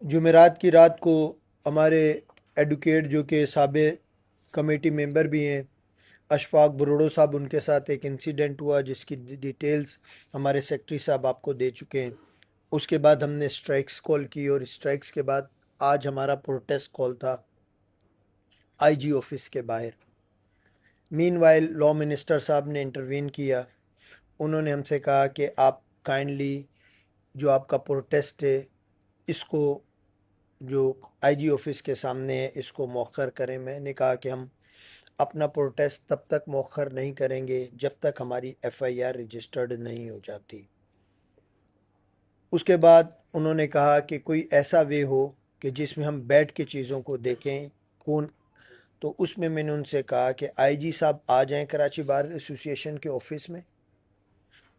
جمعرات کی رات کو ہمارے ایڈوکیٹ جو کہ سابق کمیٹی ممبر بھی ہیں، اشفاق بروڑو صاحب، ان کے ساتھ ایک انسیڈنٹ ہوا جس کی ڈیٹیلز ہمارے سیکٹری صاحب آپ کو دے چکے ہیں۔ اس کے بعد ہم نے اسٹرائکس کال کی، اور اسٹرائکس کے بعد آج ہمارا پروٹیسٹ کال تھا آئی جی آفس کے باہر۔ مین وائل لا منسٹر صاحب نے انٹروین کیا۔ انہوں نے ہم سے کہا کہ آپ کائنڈلی جو آپ کا پروٹیسٹ ہے اس کو، جو آئی جی آفس کے سامنے ہے، اس کو مؤخر کریں۔ میں نے کہا کہ ہم اپنا پروٹیسٹ تب تک مؤخر نہیں کریں گے جب تک ہماری ایف آئی آر رجسٹرڈ نہیں ہو جاتی۔ اس کے بعد انہوں نے کہا کہ کوئی ایسا وے ہو کہ جس میں ہم بیٹھ کے چیزوں کو دیکھیں کون۔ تو اس میں نے ان سے کہا کہ آئی جی صاحب آ جائیں کراچی بار ایسوسی ایشن کے آفس میں،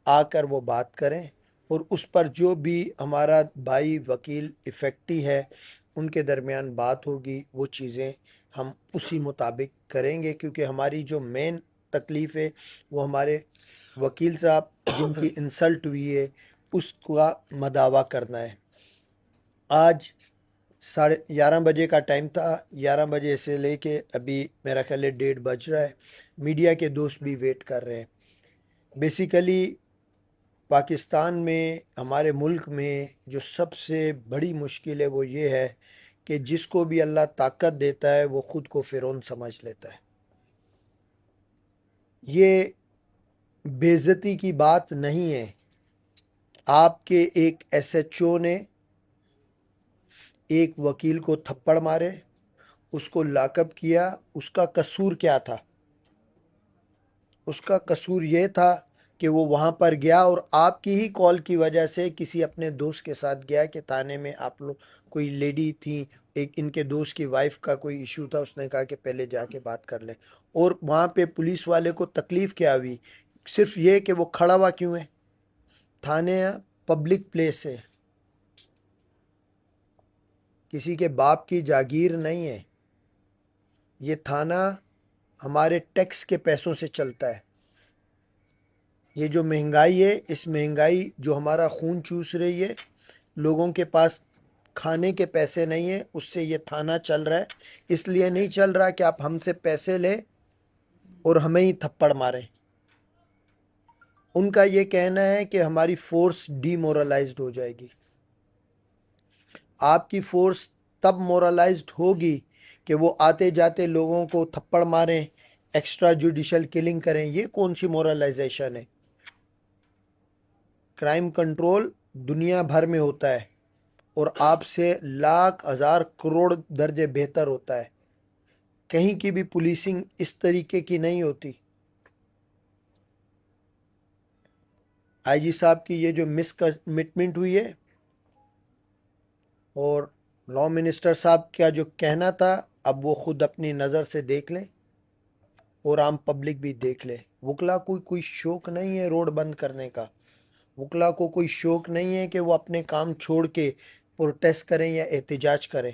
آ کر وہ بات کریں، اور اس پر جو بھی ہمارا بھائی وکیل افیکٹی ہے ان کے درمیان بات ہوگی، وہ چیزیں ہم اسی مطابق کریں گے، کیونکہ ہماری جو مین تکلیف ہے وہ ہمارے وکیل صاحب جن کی انسلٹ ہوئی ہے اس کا مداوع کرنا ہے۔ آج 11:30 کا ٹائم تھا، 11 بجے سے لے کے ابھی میرا خیال ہے 1:30 بج رہا ہے۔ میڈیا کے دوست بھی ویٹ کر رہے ہیں۔ بیسیکلی پاکستان میں، ہمارے ملک میں جو سب سے بڑی مشکل ہے وہ یہ ہے کہ جس کو بھی اللہ طاقت دیتا ہے وہ خود کو فرعون سمجھ لیتا ہے۔ یہ بے عزتی کی بات نہیں ہے۔ آپ کے ایک ایس ایچ او نے ایک وکیل کو تھپڑ مارے، اس کو لاک اپ کیا۔ اس کا قصور کیا تھا؟ اس کا قصور یہ تھا کہ وہ وہاں پر گیا اور آپ کی ہی کال کی وجہ سے کسی اپنے دوست کے ساتھ گیا کہ تھانے میں آپ لوگ، کوئی لیڈی تھی، ایک ان کے دوست کی وائف کا کوئی ایشو تھا، اس نے کہا کہ پہلے جا کے بات کر لیں۔ اور وہاں پہ پولیس والے کو تکلیف کیا ہوئی؟ صرف یہ کہ وہ کھڑا ہوا کیوں ہے؟ تھانے پبلک پلیس ہے، کسی کے باپ کی جاگیر نہیں ہے۔ یہ تھانہ ہمارے ٹیکس کے پیسوں سے چلتا ہے۔ یہ جو مہنگائی ہے، اس مہنگائی جو ہمارا خون چوس رہی ہے، لوگوں کے پاس کھانے کے پیسے نہیں ہیں، اس سے یہ تھانہ چل رہا ہے۔ اس لیے نہیں چل رہا کہ آپ ہم سے پیسے لیں اور ہمیں ہی تھپڑ ماریں۔ ان کا یہ کہنا ہے کہ ہماری فورس ڈی مورلائزڈ ہو جائے گی۔ آپ کی فورس تب مورلائزڈ ہوگی کہ وہ آتے جاتے لوگوں کو تھپڑ ماریں، ایکسٹرا جوڈیشل کلنگ کریں۔ یہ کون سی مورلائزیشن ہے؟ کرائم کنٹرول دنیا بھر میں ہوتا ہے اور آپ سے لاکھ ہزار کروڑ درجے بہتر ہوتا ہے۔ کہیں کی بھی پولیسنگ اس طریقے کی نہیں ہوتی۔ آئی جی صاحب کی یہ جو مس کمٹمنٹ ہوئی ہے، اور لا منسٹر صاحب کا جو کہنا تھا، اب وہ خود اپنی نظر سے دیکھ لیں اور عام پبلک بھی دیکھ لے۔ وکلا کو کوئی شوق نہیں ہے روڈ بند کرنے کا۔ وکلا کو کوئی شوق نہیں ہے کہ وہ اپنے کام چھوڑ کے پروٹیسٹ کریں یا احتجاج کریں۔